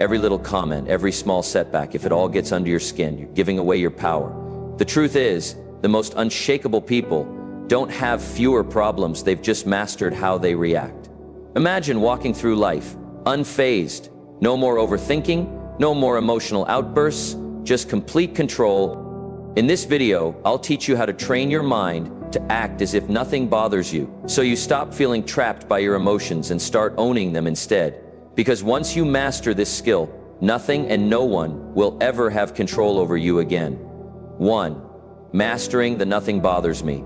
Every little comment, every small setback, if it all gets under your skin, you're giving away your power. The truth is, the most unshakable people don't have fewer problems, they've just mastered how they react. Imagine walking through life, unfazed, no more overthinking, no more emotional outbursts, just complete control. In this video, I'll teach you how to train your mind to act as if nothing bothers you, so you stop feeling trapped by your emotions and start owning them instead. Because once you master this skill, nothing and no one will ever have control over you again. 1. Mastering the nothing bothers me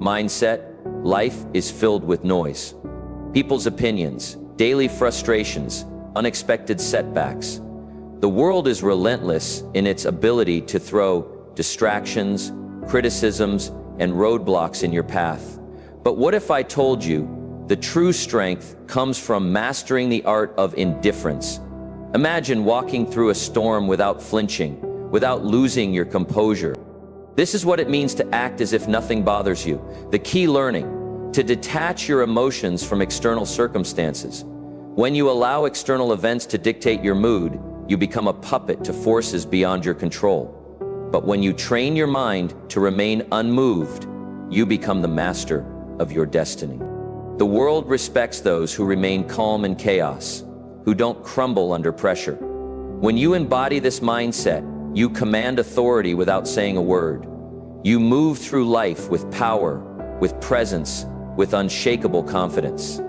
mindset. Life is filled with noise. People's opinions, daily frustrations, unexpected setbacks. The world is relentless in its ability to throw distractions, criticisms, and roadblocks in your path. But what if I told you the true strength comes from mastering the art of indifference? Imagine walking through a storm without flinching, without losing your composure. This is what it means to act as if nothing bothers you. The key learning: to detach your emotions from external circumstances. When you allow external events to dictate your mood, you become a puppet to forces beyond your control. But when you train your mind to remain unmoved, you become the master of your destiny. The world respects those who remain calm in chaos, who don't crumble under pressure. When you embody this mindset, you command authority without saying a word. You move through life with power, with presence, with unshakable confidence.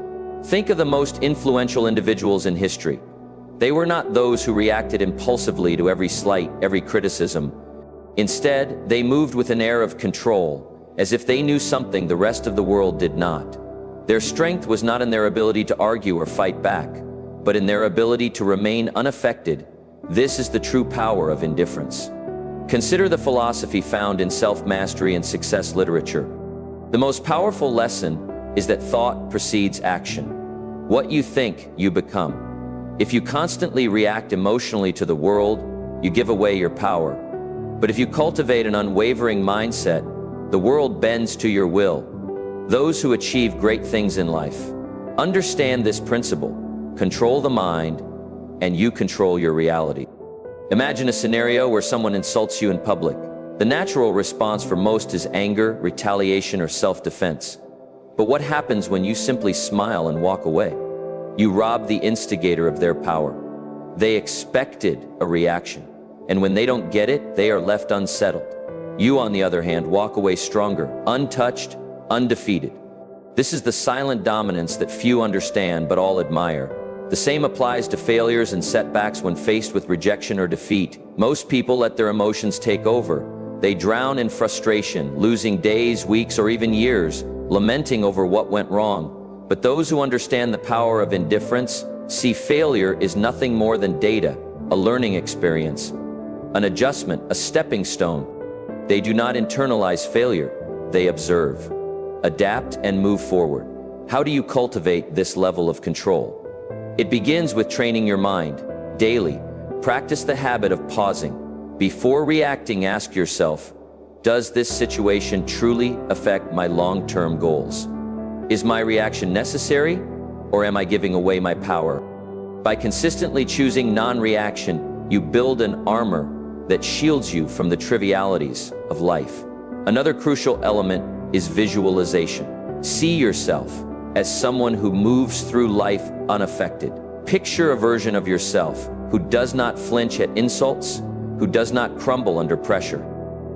Think of the most influential individuals in history. They were not those who reacted impulsively to every slight, every criticism. Instead, they moved with an air of control, as if they knew something the rest of the world did not. Their strength was not in their ability to argue or fight back, but in their ability to remain unaffected. This is the true power of indifference. Consider the philosophy found in self-mastery and success literature. The most powerful lesson is that thought precedes action. What you think, you become. If you constantly react emotionally to the world, you give away your power. But if you cultivate an unwavering mindset, the world bends to your will. Those who achieve great things in life understand this principle: control the mind, and you control your reality. Imagine a scenario where someone insults you in public. The natural response for most is anger, retaliation, or self-defense. But what happens when you simply smile and walk away? You rob the instigator of their power. They expected a reaction, and when they don't get it, they are left unsettled. You, on the other hand, walk away stronger, untouched, undefeated. This is the silent dominance that few understand but all admire. The same applies to failures and setbacks. When faced with rejection or defeat, most people let their emotions take over. They drown in frustration, losing days, weeks, or even years, lamenting over what went wrong. But those who understand the power of indifference see failure is nothing more than data, a learning experience, an adjustment, a stepping stone. They do not internalize failure, they observe, adapt, and move forward. How do you cultivate this level of control? It begins with training your mind. Daily, practice the habit of pausing. Before reacting, ask yourself, does this situation truly affect my long-term goals? Is my reaction necessary, or am I giving away my power? By consistently choosing non-reaction, you build an armor that shields you from the trivialities of life. Another crucial element is visualization. See yourself as someone who moves through life unaffected. Picture a version of yourself who does not flinch at insults, who does not crumble under pressure.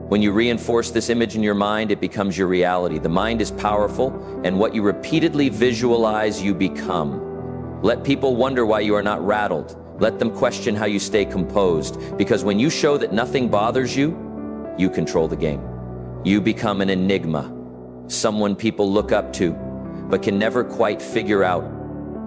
When you reinforce this image in your mind, it becomes your reality. The mind is powerful, and what you repeatedly visualize, you become. Let people wonder why you are not rattled. Let them question how you stay composed, because when you show that nothing bothers you, you control the game. You become an enigma, someone people look up to, but can never quite figure out.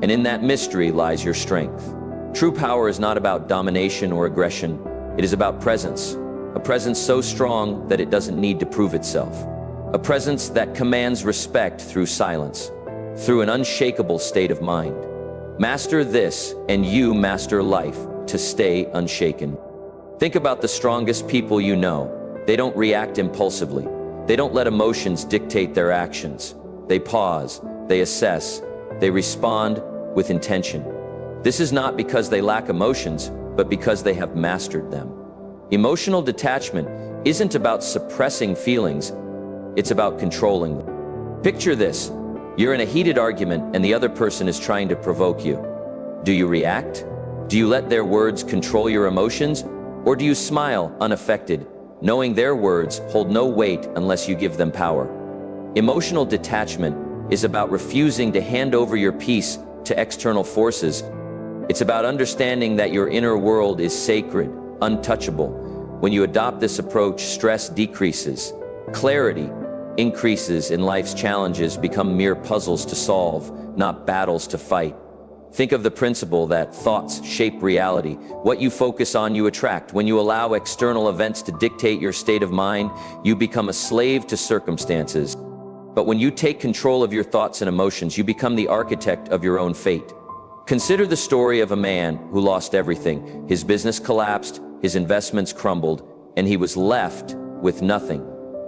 And in that mystery lies your strength. True power is not about domination or aggression. It is about presence. A presence so strong that it doesn't need to prove itself. A presence that commands respect through silence, through an unshakable state of mind. Master this, and you master life to stay unshaken. Think about the strongest people you know. They don't react impulsively. They don't let emotions dictate their actions. They pause, they assess, they respond with intention. This is not because they lack emotions, but because they have mastered them. Emotional detachment isn't about suppressing feelings, it's about controlling them. Picture this: you're in a heated argument and the other person is trying to provoke you. Do you react? Do you let their words control your emotions? Or do you smile unaffected, knowing their words hold no weight unless you give them power? Emotional detachment is about refusing to hand over your peace to external forces. It's about understanding that your inner world is sacred, untouchable. When you adopt this approach, stress decreases, clarity increases, and life's challenges become mere puzzles to solve, not battles to fight. Think of the principle that thoughts shape reality. What you focus on, you attract. When you allow external events to dictate your state of mind, you become a slave to circumstances. But when you take control of your thoughts and emotions, you become the architect of your own fate. Consider the story of a man who lost everything. His business collapsed, his investments crumbled, and he was left with nothing.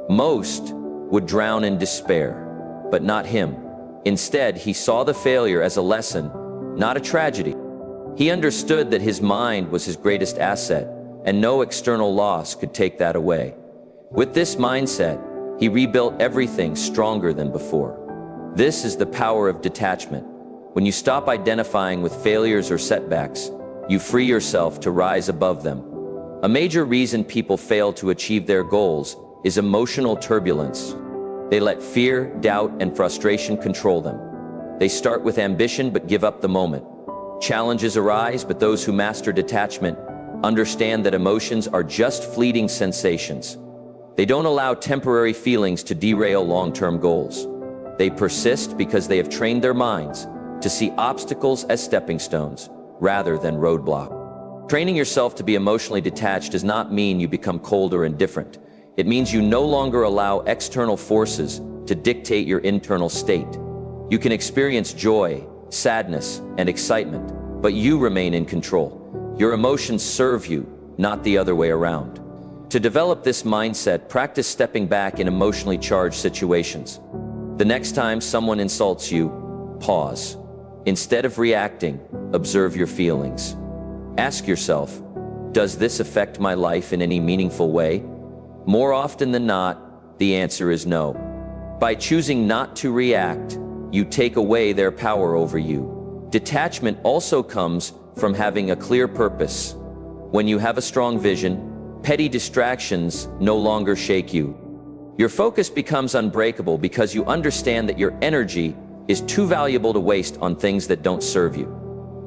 Most would drown in despair, but not him. Instead, he saw the failure as a lesson, not a tragedy. He understood that his mind was his greatest asset, and no external loss could take that away. With this mindset, he rebuilt everything stronger than before. This is the power of detachment. When you stop identifying with failures or setbacks, you free yourself to rise above them. A major reason people fail to achieve their goals is emotional turbulence. They let fear, doubt, and frustration control them. They start with ambition but give up the moment. Challenges arise, but those who master detachment understand that emotions are just fleeting sensations. They don't allow temporary feelings to derail long-term goals. They persist because they have trained their minds to see obstacles as stepping stones rather than roadblocks. Training yourself to be emotionally detached does not mean you become cold or indifferent. It means you no longer allow external forces to dictate your internal state. You can experience joy, sadness, and excitement, but you remain in control. Your emotions serve you, not the other way around. To develop this mindset, practice stepping back in emotionally charged situations. The next time someone insults you, pause. Instead of reacting, observe your feelings. Ask yourself, does this affect my life in any meaningful way? More often than not, the answer is no. By choosing not to react, you take away their power over you. Detachment also comes from having a clear purpose. When you have a strong vision, petty distractions no longer shake you. Your focus becomes unbreakable because you understand that your energy is too valuable to waste on things that don't serve you.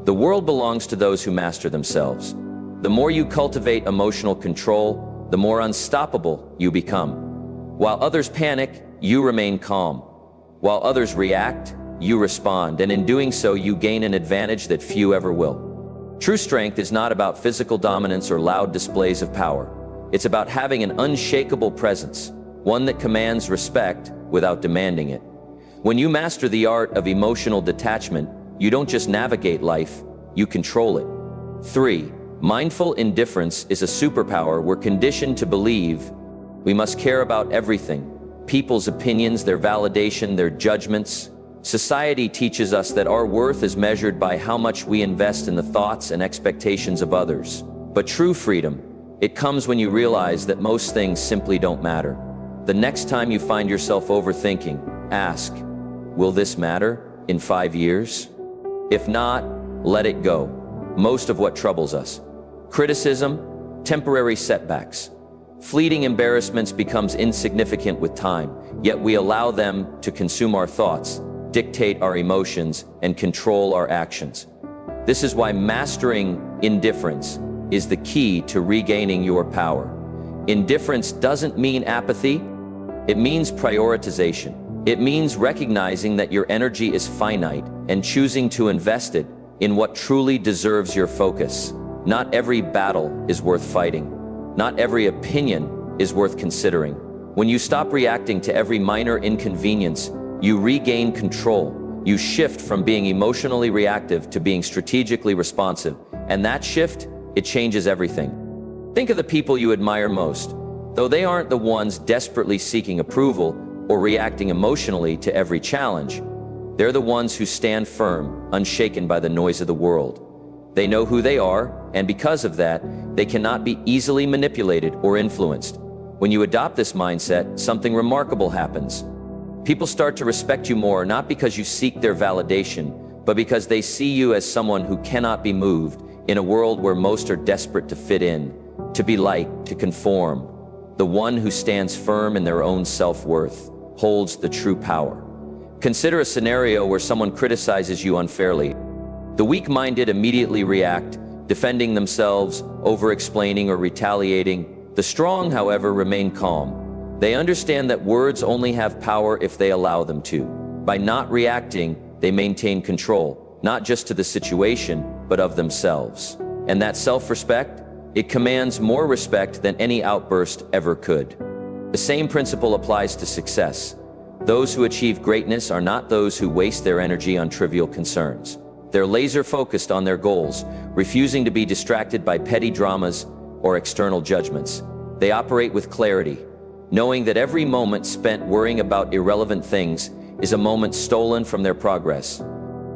The world belongs to those who master themselves. The more you cultivate emotional control, the more unstoppable you become. While others panic, you remain calm. While others react, you respond, and in doing so, you gain an advantage that few ever will. True strength is not about physical dominance or loud displays of power. It's about having an unshakable presence, one that commands respect without demanding it. When you master the art of emotional detachment, you don't just navigate life, you control it. 3. Mindful indifference is a superpower. We're conditioned to believe we must care about everything: people's opinions, their validation, their judgments. Society teaches us that our worth is measured by how much we invest in the thoughts and expectations of others. But true freedom, it comes when you realize that most things simply don't matter. The next time you find yourself overthinking, ask, will this matter in 5 years? If not, let it go. Most of what troubles us, criticism, temporary setbacks, fleeting embarrassments, becomes insignificant with time, yet we allow them to consume our thoughts, dictate our emotions, and control our actions. This is why mastering indifference is the key to regaining your power. Indifference doesn't mean apathy, it means prioritization. It means recognizing that your energy is finite and choosing to invest it in what truly deserves your focus. Not every battle is worth fighting. Not every opinion is worth considering. When you stop reacting to every minor inconvenience, you regain control. You shift from being emotionally reactive to being strategically responsive. And that shift, it changes everything. Think of the people you admire most. Though they aren't the ones desperately seeking approval or reacting emotionally to every challenge, they're the ones who stand firm, unshaken by the noise of the world. They know who they are, and because of that, they cannot be easily manipulated or influenced. When you adopt this mindset, something remarkable happens. People start to respect you more, not because you seek their validation, but because they see you as someone who cannot be moved in a world where most are desperate to fit in, to be liked, to conform. The one who stands firm in their own self-worth holds the true power. Consider a scenario where someone criticizes you unfairly. The weak-minded immediately react, defending themselves, over-explaining or retaliating. The strong, however, remain calm. They understand that words only have power if they allow them to. By not reacting, they maintain control, not just to the situation, but of themselves. And that self-respect, it commands more respect than any outburst ever could. The same principle applies to success. Those who achieve greatness are not those who waste their energy on trivial concerns. They're laser-focused on their goals, refusing to be distracted by petty dramas or external judgments. They operate with clarity, knowing that every moment spent worrying about irrelevant things is a moment stolen from their progress.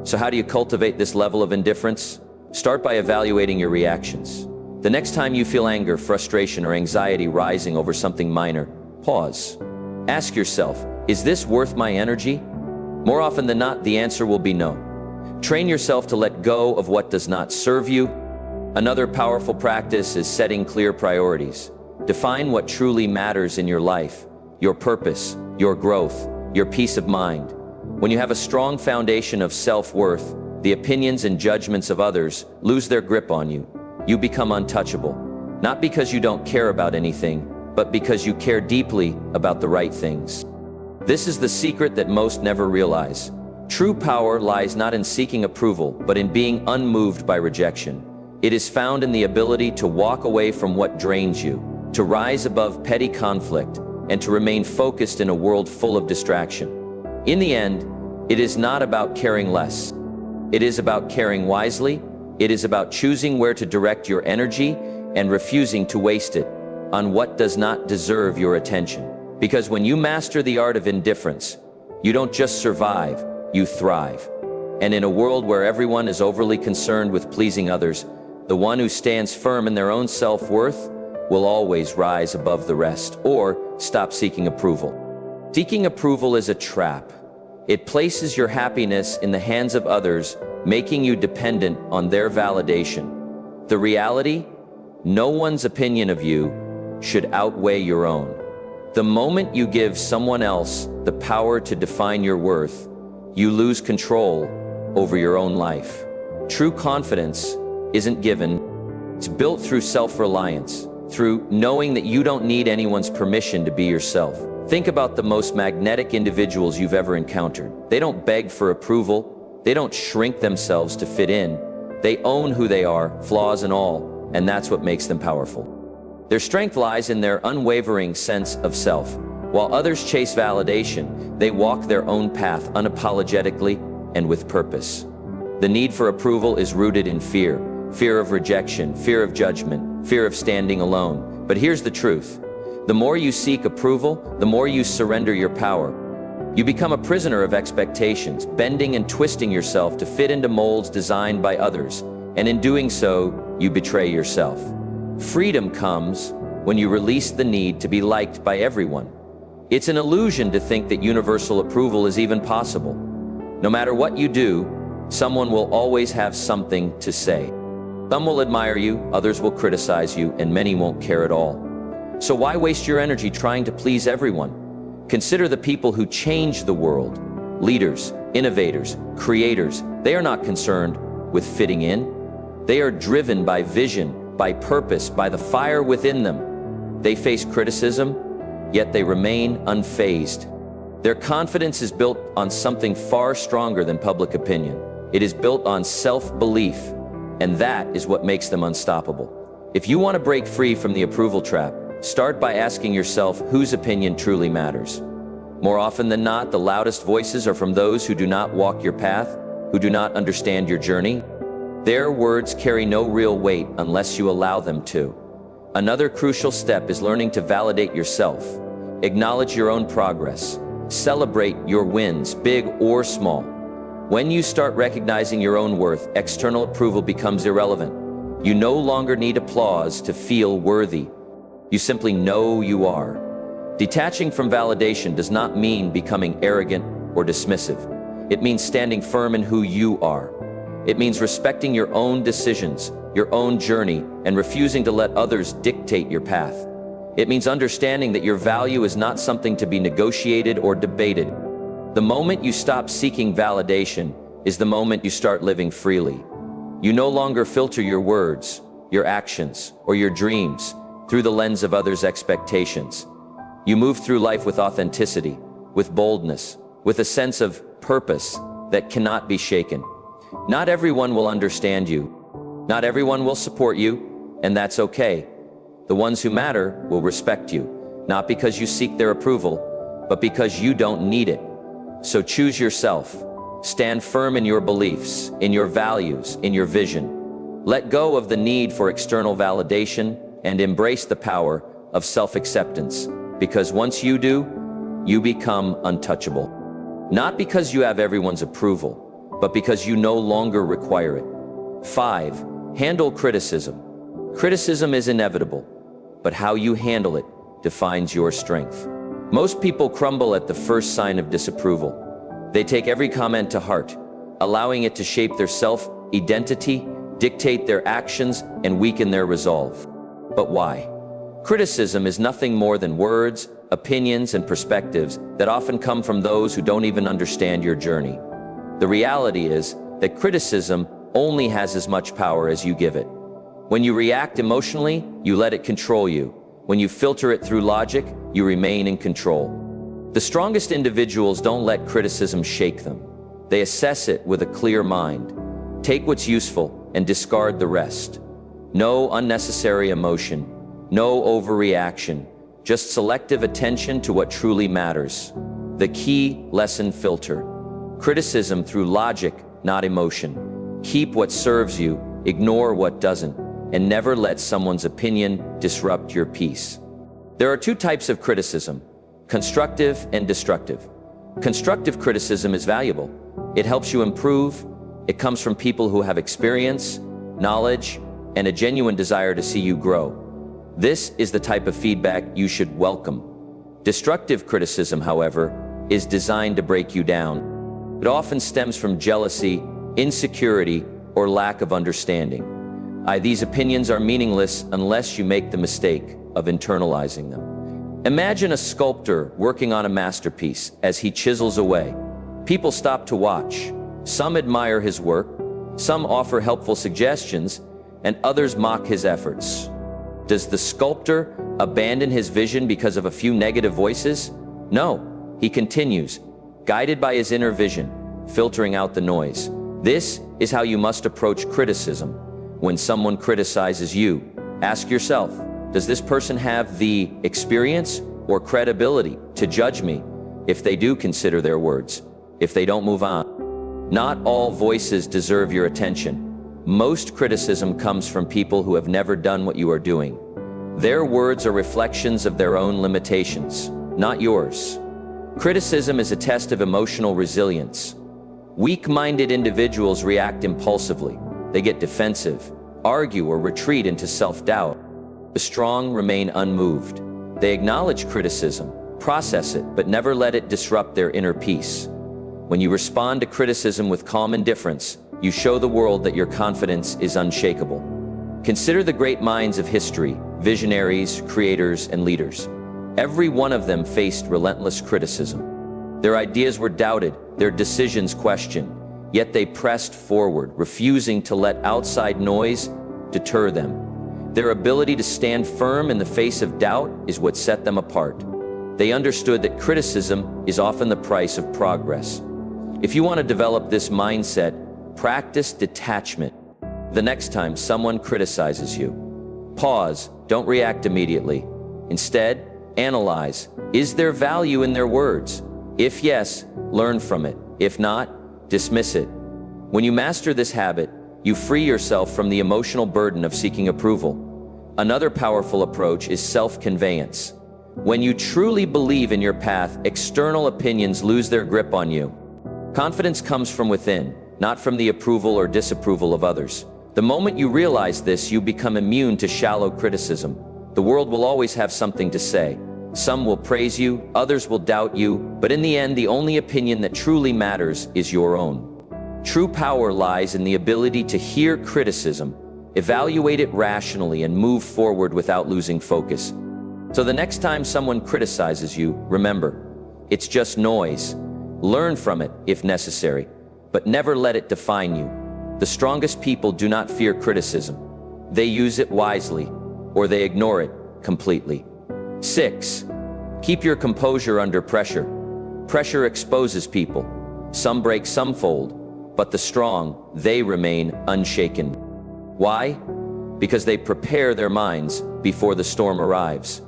So how do you cultivate this level of indifference? Start by evaluating your reactions. The next time you feel anger, frustration, or anxiety rising over something minor, pause. Ask yourself, is this worth my energy? More often than not, the answer will be no. Train yourself to let go of what does not serve you. Another powerful practice is setting clear priorities. Define what truly matters in your life, your purpose, your growth, your peace of mind. When you have a strong foundation of self-worth, the opinions and judgments of others lose their grip on you. You become untouchable, not because you don't care about anything, but because you care deeply about the right things. This is the secret that most never realize. True power lies not in seeking approval, but in being unmoved by rejection. It is found in the ability to walk away from what drains you, to rise above petty conflict, and to remain focused in a world full of distraction. In the end, it is not about caring less. It is about caring wisely. It is about choosing where to direct your energy and refusing to waste it on what does not deserve your attention. Because when you master the art of indifference, you don't just survive, you thrive. And in a world where everyone is overly concerned with pleasing others, the one who stands firm in their own self-worth will always rise above the rest, or stop seeking approval. Seeking approval is a trap. It places your happiness in the hands of others, making you dependent on their validation. The reality, no one's opinion of you should outweigh your own. The moment you give someone else the power to define your worth, you lose control over your own life. True confidence isn't given, it's built through self-reliance, through knowing that you don't need anyone's permission to be yourself. Think about the most magnetic individuals you've ever encountered. They don't beg for approval, they don't shrink themselves to fit in. They own who they are, flaws and all, and that's what makes them powerful. Their strength lies in their unwavering sense of self. While others chase validation, they walk their own path unapologetically and with purpose. The need for approval is rooted in fear. Fear of rejection, fear of judgment, fear of standing alone. But here's the truth. The more you seek approval, the more you surrender your power. You become a prisoner of expectations, bending and twisting yourself to fit into molds designed by others. And in doing so, you betray yourself. Freedom comes when you release the need to be liked by everyone. It's an illusion to think that universal approval is even possible. No matter what you do, someone will always have something to say. Some will admire you, others will criticize you, and many won't care at all. So why waste your energy trying to please everyone? Consider the people who change the world. Leaders, innovators, creators. They are not concerned with fitting in. They are driven by vision, by purpose, by the fire within them. They face criticism, yet they remain unfazed. Their confidence is built on something far stronger than public opinion. It is built on self-belief, and that is what makes them unstoppable. If you want to break free from the approval trap, start by asking yourself whose opinion truly matters. More often than not, the loudest voices are from those who do not walk your path, who do not understand your journey. Their words carry no real weight unless you allow them to. Another crucial step is learning to validate yourself. Acknowledge your own progress. Celebrate your wins, big or small. When you start recognizing your own worth, external approval becomes irrelevant. You no longer need applause to feel worthy. You simply know you are. Detaching from validation does not mean becoming arrogant or dismissive. It means standing firm in who you are. It means respecting your own decisions, your own journey, and refusing to let others dictate your path. It means understanding that your value is not something to be negotiated or debated. The moment you stop seeking validation is the moment you start living freely. You no longer filter your words, your actions, or your dreams through the lens of others' expectations. You move through life with authenticity, with boldness, with a sense of purpose that cannot be shaken. Not everyone will understand you. Not everyone will support you, and that's okay. The ones who matter will respect you, not because you seek their approval, but because you don't need it. So choose yourself. Stand firm in your beliefs, in your values, in your vision. Let go of the need for external validation and embrace the power of self-acceptance, because once you do, you become untouchable. Not because you have everyone's approval, but because you no longer require it. 5. Handle criticism. Criticism is inevitable, but how you handle it defines your strength. Most people crumble at the first sign of disapproval. They take every comment to heart, allowing it to shape their self-identity, dictate their actions, and weaken their resolve. But why? Criticism is nothing more than words, opinions, and perspectives that often come from those who don't even understand your journey. The reality is that criticism only has as much power as you give it. When you react emotionally, you let it control you. When you filter it through logic, you remain in control. The strongest individuals don't let criticism shake them. They assess it with a clear mind. Take what's useful and discard the rest. No unnecessary emotion, no overreaction, just selective attention to what truly matters. The key lesson: filter. Criticism through logic, not emotion. Keep what serves you, ignore what doesn't, and never let someone's opinion disrupt your peace. There are two types of criticism: constructive and destructive. Constructive criticism is valuable. It helps you improve. It comes from people who have experience, knowledge, and a genuine desire to see you grow. This is the type of feedback you should welcome. Destructive criticism, however, is designed to break you down. It often stems from jealousy, insecurity, or lack of understanding. These opinions are meaningless unless you make the mistake of internalizing them. Imagine a sculptor working on a masterpiece. As he chisels away, people stop to watch. Some admire his work, some offer helpful suggestions, and others mock his efforts. Does the sculptor abandon his vision because of a few negative voices? No, he continues, guided by his inner vision, filtering out the noise. This is how you must approach criticism. When someone criticizes you, ask yourself, does this person have the experience or credibility to judge me? If they do, consider their words. If they don't, move on. Not all voices deserve your attention. Most criticism comes from people who have never done what you are doing. Their words are reflections of their own limitations, not yours. Criticism is a test of emotional resilience. Weak-minded individuals react impulsively. They get defensive, argue, or retreat into self-doubt. The strong remain unmoved. They acknowledge criticism, process it, but never let it disrupt their inner peace. When you respond to criticism with calm indifference, you show the world that your confidence is unshakable. Consider the great minds of history, visionaries, creators, and leaders. Every one of them faced relentless criticism. Their ideas were doubted, their decisions questioned, yet they pressed forward, refusing to let outside noise deter them. Their ability to stand firm in the face of doubt is what set them apart. They understood that criticism is often the price of progress. If you want to develop this mindset, practice detachment. The next time someone criticizes you, pause, don't react immediately. Instead, analyze. Is there value in their words? If yes, learn from it. If not, dismiss it. When you master this habit, you free yourself from the emotional burden of seeking approval. Another powerful approach is self-conveyance. When you truly believe in your path, external opinions lose their grip on you. Confidence comes from within, not from the approval or disapproval of others. The moment you realize this, you become immune to shallow criticism. The world will always have something to say. Some will praise you, others will doubt you, but in the end, the only opinion that truly matters is your own. True power lies in the ability to hear criticism, evaluate it rationally, and move forward without losing focus. So the next time someone criticizes you, remember, it's just noise. Learn from it if necessary, but never let it define you. The strongest people do not fear criticism. They use it wisely, or they ignore it completely. 6. Keep your composure under pressure. Pressure exposes people. Some break, some fold, but the strong, they remain unshaken. Why? Because they prepare their minds before the storm arrives.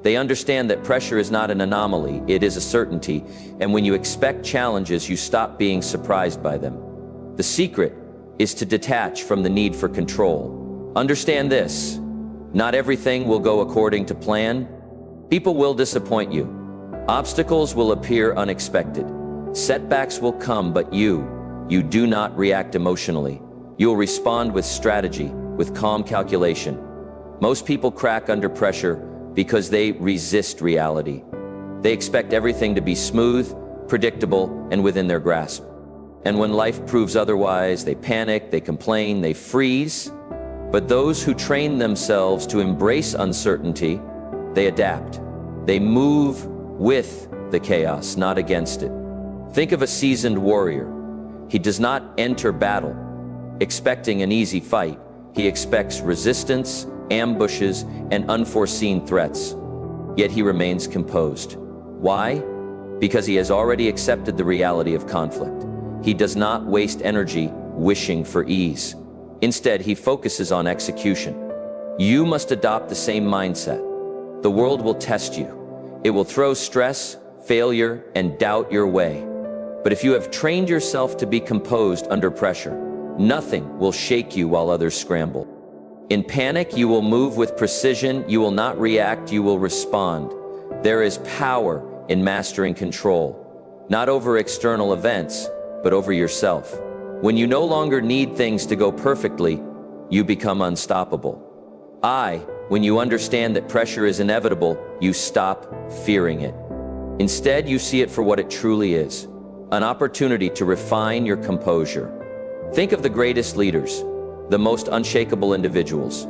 They understand that pressure is not an anomaly, it is a certainty, and when you expect challenges, you stop being surprised by them. The secret is to detach from the need for control. Understand this: not everything will go according to plan. People will disappoint you. Obstacles will appear unexpected. Setbacks will come, but you do not react emotionally. You'll respond with strategy, with calm calculation. Most people crack under pressure because they resist reality. They expect everything to be smooth, predictable, and within their grasp. And when life proves otherwise, they panic, they complain, they freeze. But those who train themselves to embrace uncertainty, they adapt. They move with the chaos, not against it. Think of a seasoned warrior. He does not enter battle expecting an easy fight. He expects resistance, ambushes, and unforeseen threats. Yet he remains composed. Why? Because he has already accepted the reality of conflict. He does not waste energy wishing for ease. Instead, he focuses on execution. You must adopt the same mindset. The world will test you. It will throw stress, failure, and doubt your way. But if you have trained yourself to be composed under pressure, nothing will shake you while others scramble. In panic, you will move with precision. You will not react, you will respond. There is power in mastering control, not over external events, but over yourself. When you no longer need things to go perfectly, you become unstoppable. When you understand that pressure is inevitable, you stop fearing it. Instead, you see it for what it truly is, an opportunity to refine your composure. Think of the greatest leaders, the most unshakable individuals.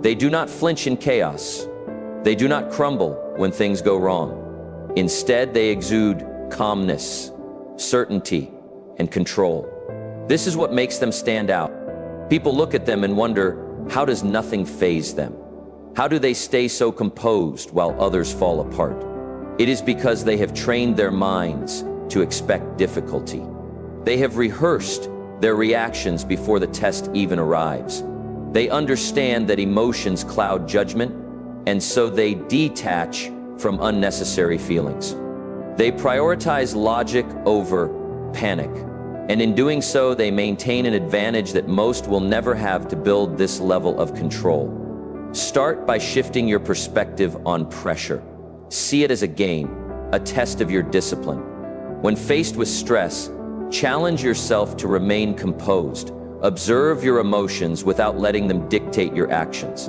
They do not flinch in chaos. They do not crumble when things go wrong. Instead, they exude calmness, certainty, and control. This is what makes them stand out. People look at them and wonder, how does nothing faze them? How do they stay so composed while others fall apart? It is because they have trained their minds to expect difficulty. They have rehearsed their reactions before the test even arrives. They understand that emotions cloud judgment, and so they detach from unnecessary feelings. They prioritize logic over panic, and in doing so, they maintain an advantage that most will never have to build this level of control. Start by shifting your perspective on pressure. See it as a game, a test of your discipline. When faced with stress, challenge yourself to remain composed. Observe your emotions without letting them dictate your actions.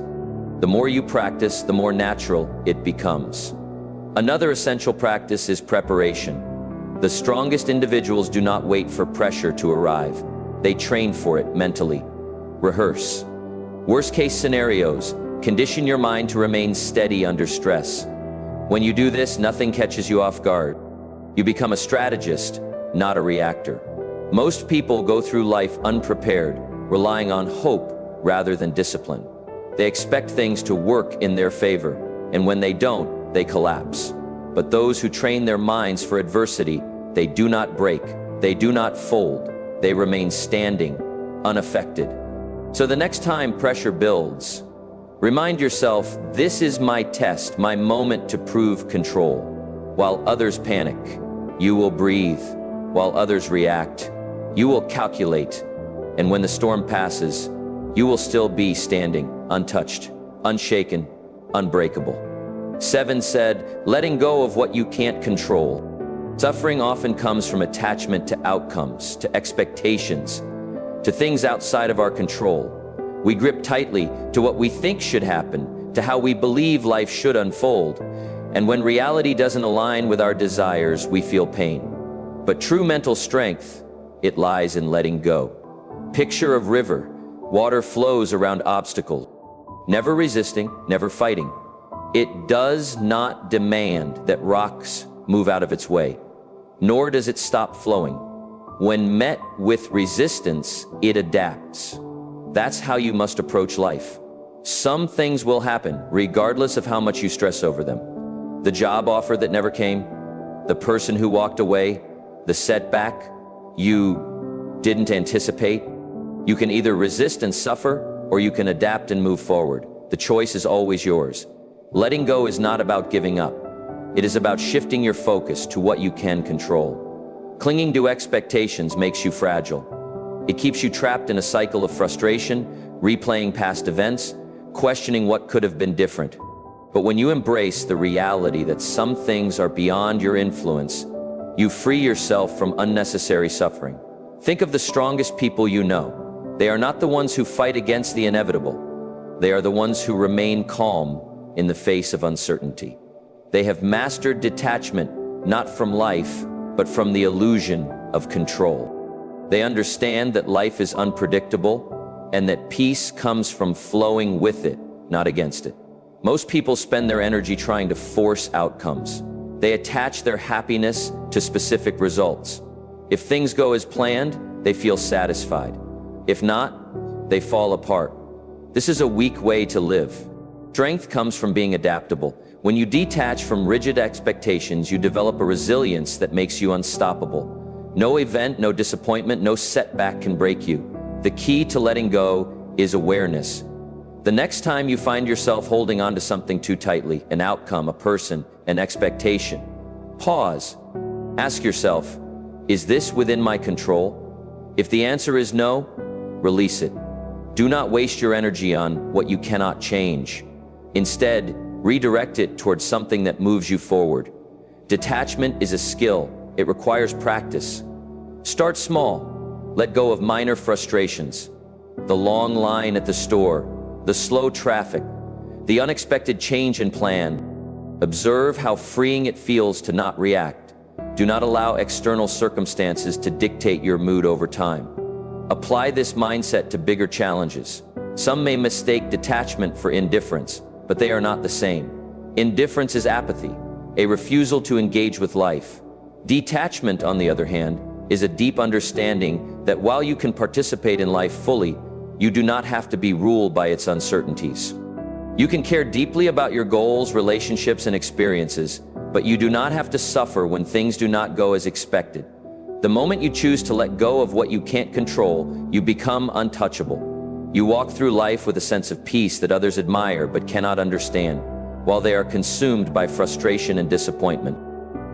The more you practice, the more natural it becomes. Another essential practice is preparation. The strongest individuals do not wait for pressure to arrive. They train for it mentally. Rehearse. Worst-case scenarios. Condition your mind to remain steady under stress. When you do this, nothing catches you off guard. You become a strategist, not a reactor. Most people go through life unprepared, relying on hope rather than discipline. They expect things to work in their favor, and when they don't, they collapse. But those who train their minds for adversity, they do not break, they do not fold, they remain standing, unaffected. So the next time pressure builds, remind yourself, this is my test, my moment to prove control. While others panic, you will breathe. While others react, you will calculate. And when the storm passes, you will still be standing, untouched, unshaken, unbreakable. 7 said, letting go of what you can't control. Suffering often comes from attachment to outcomes, to expectations, to things outside of our control. We grip tightly to what we think should happen, to how we believe life should unfold. And when reality doesn't align with our desires, we feel pain. But true mental strength, it lies in letting go. Picture of river. Water flows around obstacles, never resisting, never fighting. It does not demand that rocks move out of its way, nor does it stop flowing. When met with resistance, it adapts. That's how you must approach life. Some things will happen, regardless of how much you stress over them. The job offer that never came, the person who walked away, the setback you didn't anticipate. You can either resist and suffer, or you can adapt and move forward. The choice is always yours. Letting go is not about giving up. It is about shifting your focus to what you can control. Clinging to expectations makes you fragile. It keeps you trapped in a cycle of frustration, replaying past events, questioning what could have been different. But when you embrace the reality that some things are beyond your influence, you free yourself from unnecessary suffering. Think of the strongest people you know. They are not the ones who fight against the inevitable. They are the ones who remain calm in the face of uncertainty. They have mastered detachment, not from life, but from the illusion of control. They understand that life is unpredictable and that peace comes from flowing with it, not against it. Most people spend their energy trying to force outcomes. They attach their happiness to specific results. If things go as planned, they feel satisfied. If not, they fall apart. This is a weak way to live. Strength comes from being adaptable. When you detach from rigid expectations, you develop a resilience that makes you unstoppable. No event, no disappointment, no setback can break you. The key to letting go is awareness. The next time you find yourself holding on to something too tightly, an outcome, a person, an expectation, pause. Ask yourself, is this within my control? If the answer is no, release it. Do not waste your energy on what you cannot change. Instead, redirect it towards something that moves you forward. Detachment is a skill. It requires practice. Start small. Let go of minor frustrations. The long line at the store, the slow traffic, the unexpected change in plan. Observe how freeing it feels to not react. Do not allow external circumstances to dictate your mood over time. Apply this mindset to bigger challenges. Some may mistake detachment for indifference, but they are not the same. Indifference is apathy, a refusal to engage with life. Detachment, on the other hand, is a deep understanding that while you can participate in life fully, you do not have to be ruled by its uncertainties. You can care deeply about your goals, relationships, and experiences, but you do not have to suffer when things do not go as expected. The moment you choose to let go of what you can't control, you become untouchable. You walk through life with a sense of peace that others admire but cannot understand, while they are consumed by frustration and disappointment.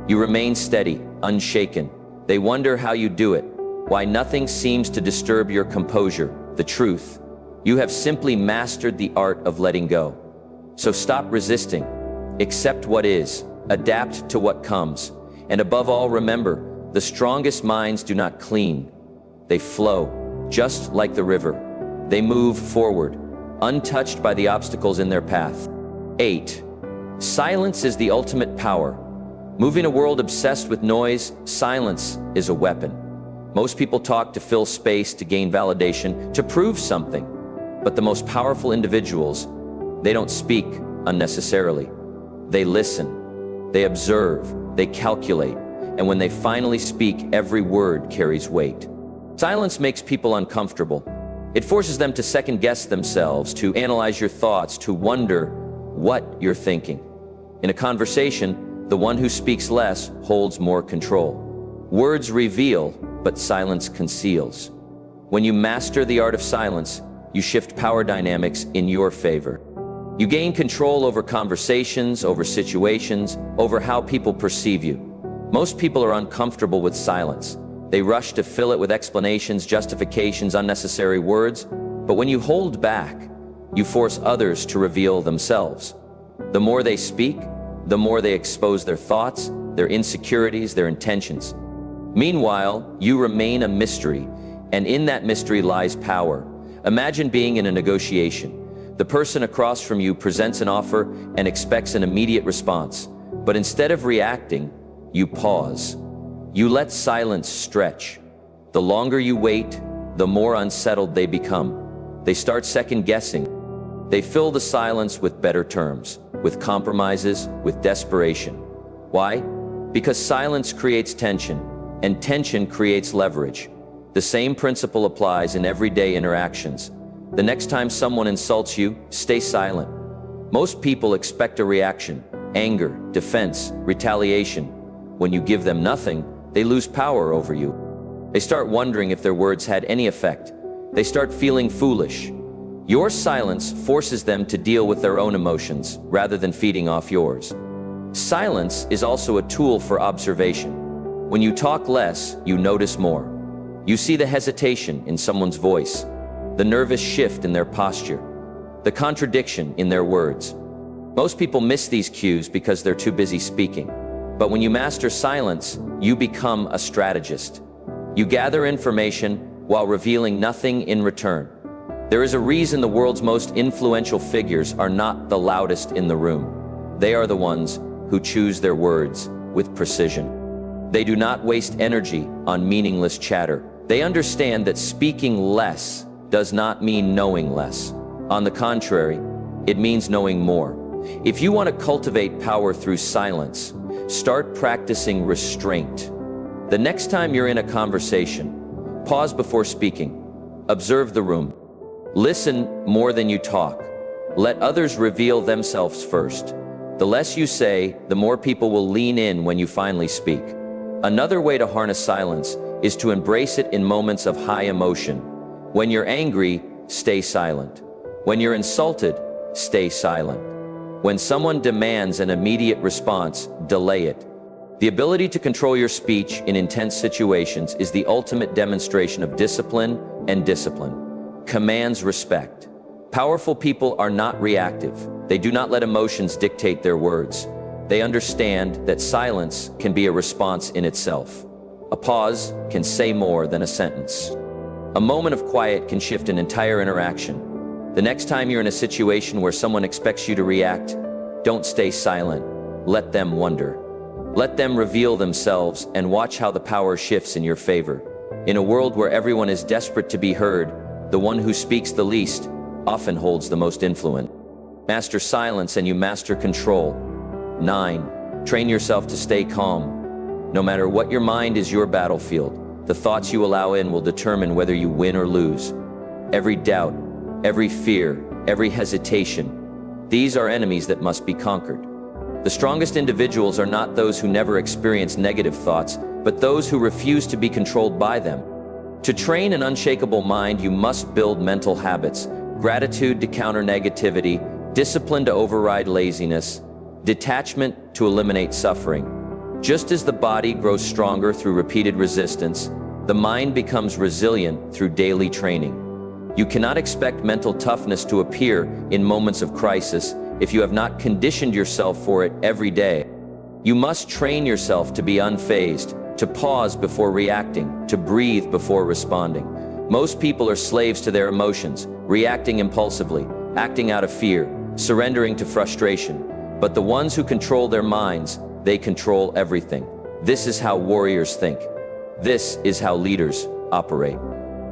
You remain steady, unshaken. They wonder how you do it, why nothing seems to disturb your composure. The truth, you have simply mastered the art of letting go. So stop resisting, accept what is, adapt to what comes, and above all, remember, the strongest minds do not clean. They flow, just like the river. They move forward, untouched by the obstacles in their path. 8. Silence is the ultimate power. Moving a world obsessed with noise, silence is a weapon. Most people talk to fill space, to gain validation, to prove something. But the most powerful individuals, they don't speak unnecessarily. They listen, they observe, they calculate, and when they finally speak, every word carries weight. Silence makes people uncomfortable. It forces them to second-guess themselves, to analyze your thoughts, to wonder what you're thinking. In a conversation, the one who speaks less holds more control. Words reveal, but silence conceals. When you master the art of silence, you shift power dynamics in your favor. You gain control over conversations, over situations, over how people perceive you. Most people are uncomfortable with silence. They rush to fill it with explanations, justifications, unnecessary words. But when you hold back, you force others to reveal themselves. The more they speak, the more they expose their thoughts, their insecurities, their intentions. Meanwhile, you remain a mystery, and in that mystery lies power. Imagine being in a negotiation. The person across from you presents an offer and expects an immediate response. But instead of reacting, you pause. You let silence stretch. The longer you wait, the more unsettled they become. They start second-guessing. They fill the silence with better terms, with compromises, with desperation. Why? Because silence creates tension, and tension creates leverage. The same principle applies in everyday interactions. The next time someone insults you, stay silent. Most people expect a reaction: anger, defense, retaliation. When you give them nothing, they lose power over you. They start wondering if their words had any effect. They start feeling foolish. Your silence forces them to deal with their own emotions rather than feeding off yours. Silence is also a tool for observation. When you talk less, you notice more. You see the hesitation in someone's voice, the nervous shift in their posture, the contradiction in their words. Most people miss these cues because they're too busy speaking. But when you master silence, you become a strategist. You gather information while revealing nothing in return. There is a reason the world's most influential figures are not the loudest in the room. They are the ones who choose their words with precision. They do not waste energy on meaningless chatter. They understand that speaking less does not mean knowing less. On the contrary, it means knowing more. If you want to cultivate power through silence, start practicing restraint. The next time you're in a conversation, pause before speaking. Observe the room. Listen more than you talk. Let others reveal themselves first. The less you say, the more people will lean in when you finally speak. Another way to harness silence is to embrace it in moments of high emotion. When you're angry, stay silent. When you're insulted, stay silent. When someone demands an immediate response, delay it. The ability to control your speech in intense situations is the ultimate demonstration of discipline, and discipline commands respect. Powerful people are not reactive. They do not let emotions dictate their words. They understand that silence can be a response in itself. A pause can say more than a sentence. A moment of quiet can shift an entire interaction. The next time you're in a situation where someone expects you to react, don't stay silent. Let them wonder. Let them reveal themselves and watch how the power shifts in your favor. In a world where everyone is desperate to be heard, the one who speaks the least often holds the most influence. Master silence and you master control. 9. Train yourself to stay calm. No matter what your mind is your battlefield. The thoughts you allow in will determine whether you win or lose. Every doubt, every fear, every hesitation, these are enemies that must be conquered. The strongest individuals are not those who never experience negative thoughts, but those who refuse to be controlled by them. To train an unshakable mind, you must build mental habits: gratitude to counter negativity, discipline to override laziness, detachment to eliminate suffering. Just as the body grows stronger through repeated resistance, the mind becomes resilient through daily training. You cannot expect mental toughness to appear in moments of crisis if you have not conditioned yourself for it every day. You must train yourself to be unfazed, to pause before reacting, to breathe before responding. Most people are slaves to their emotions, reacting impulsively, acting out of fear, surrendering to frustration. But the ones who control their minds, they control everything. This is how warriors think. This is how leaders operate.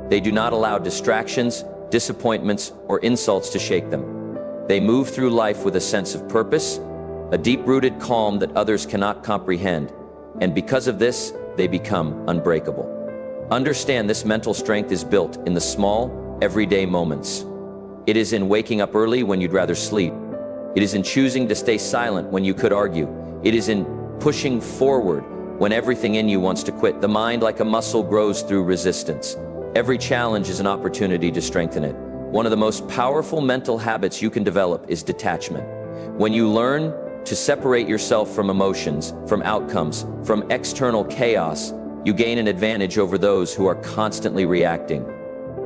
They do not allow distractions, disappointments, or insults to shake them. They move through life with a sense of purpose, a deep-rooted calm that others cannot comprehend, and because of this, they become unbreakable. Understand this mental strength is built in the small, everyday moments. It is in waking up early when you'd rather sleep. It is in choosing to stay silent when you could argue. It is in pushing forward when everything in you wants to quit. The mind, like a muscle, grows through resistance. Every challenge is an opportunity to strengthen it. One of the most powerful mental habits you can develop is detachment. When you learn to separate yourself from emotions, from outcomes, from external chaos, you gain an advantage over those who are constantly reacting.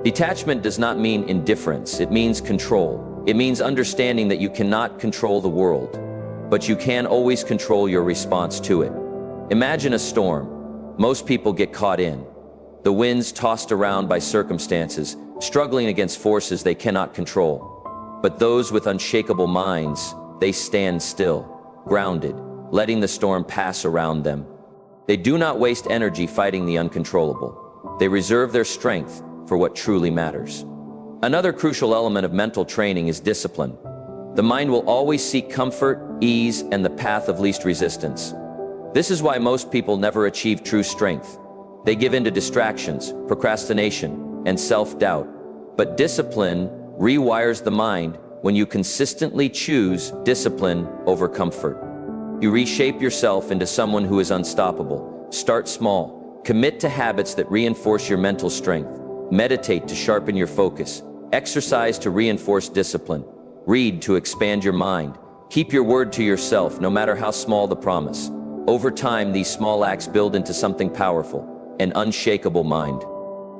Detachment does not mean indifference, it means control. It means understanding that you cannot control the world, but you can always control your response to it. Imagine a storm. Most people get caught in. The wind's tossed around by circumstances, struggling against forces they cannot control. But those with unshakable minds, they stand still, grounded, letting the storm pass around them. They do not waste energy fighting the uncontrollable. They reserve their strength for what truly matters. Another crucial element of mental training is discipline. The mind will always seek comfort, ease, and the path of least resistance. This is why most people never achieve true strength. They give in to distractions, procrastination, and self-doubt. But discipline rewires the mind when you consistently choose discipline over comfort. You reshape yourself into someone who is unstoppable. Start small. Commit to habits that reinforce your mental strength. Meditate to sharpen your focus. Exercise to reinforce discipline. Read to expand your mind. Keep your word to yourself, no matter how small the promise. Over time, these small acts build into something powerful, an unshakable mind.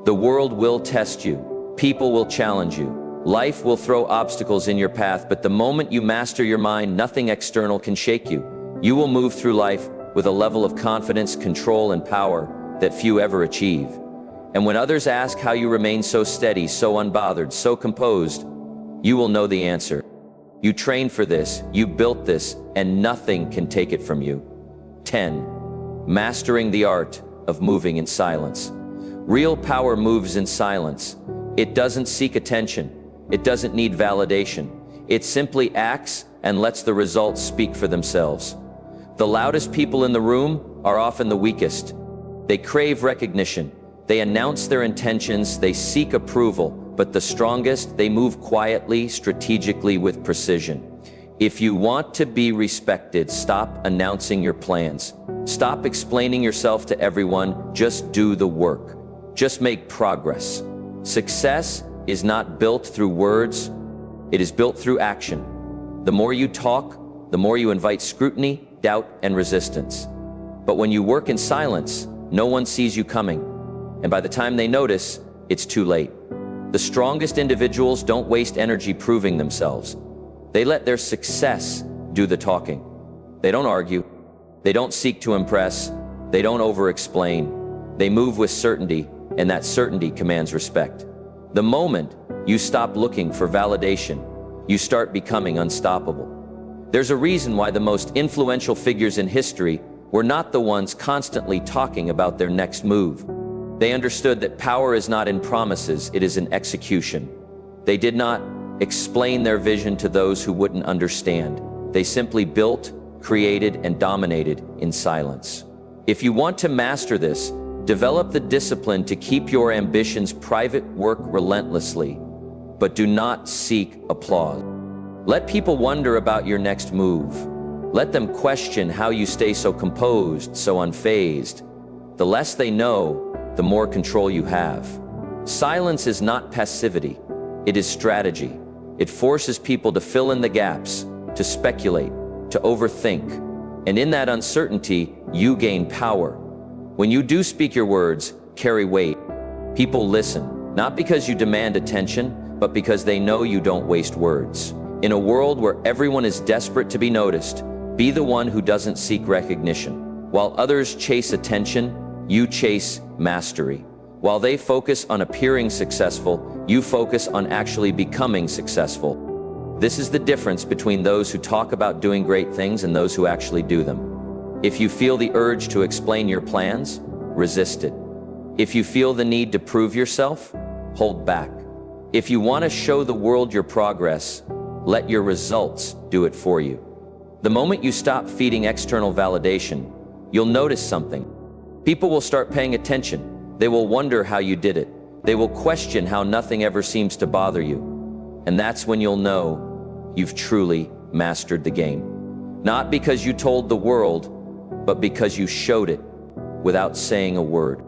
The world will test you. People will challenge you. Life will throw obstacles in your path, but the moment you master your mind, nothing external can shake you. You will move through life with a level of confidence, control, and power that few ever achieve. And when others ask how you remain so steady, so unbothered, so composed, you will know the answer. You trained for this, you built this, and nothing can take it from you. 10. Mastering the art of moving in silence. Real power moves in silence. It doesn't seek attention. It doesn't need validation. It simply acts and lets the results speak for themselves. The loudest people in the room are often the weakest. They crave recognition. They announce their intentions. They seek approval. But the strongest, they move quietly, strategically, with precision. If you want to be respected, stop announcing your plans. Stop explaining yourself to everyone. Just do the work. Just make progress. Success is not built through words. It is built through action. The more you talk, the more you invite scrutiny, doubt, and resistance. But when you work in silence, no one sees you coming. And by the time they notice, it's too late. The strongest individuals don't waste energy proving themselves. They let their success do the talking. They don't argue. They don't seek to impress. They don't over-explain. They move with certainty, and that certainty commands respect. The moment you stop looking for validation, you start becoming unstoppable. There's a reason why the most influential figures in history were not the ones constantly talking about their next move. They understood that power is not in promises, it is in execution. They did not explain their vision to those who wouldn't understand. They simply built, created, and dominated in silence. If you want to master this, develop the discipline to keep your ambitions private, work relentlessly, but do not seek applause. Let people wonder about your next move. Let them question how you stay so composed, so unfazed. The less they know, the more control you have. Silence is not passivity, it is strategy. It forces people to fill in the gaps, to speculate, to overthink. And in that uncertainty, you gain power. When you do speak, your words carry weight. People listen, not because you demand attention, but because they know you don't waste words. In a world where everyone is desperate to be noticed, be the one who doesn't seek recognition. While others chase attention, you chase mastery. While they focus on appearing successful, you focus on actually becoming successful. This is the difference between those who talk about doing great things and those who actually do them. If you feel the urge to explain your plans, resist it. If you feel the need to prove yourself, hold back. If you want to show the world your progress, let your results do it for you. The moment you stop feeding external validation, you'll notice something. People will start paying attention. They will wonder how you did it. They will question how nothing ever seems to bother you. And that's when you'll know you've truly mastered the game. Not because you told the world, but because you showed it without saying a word.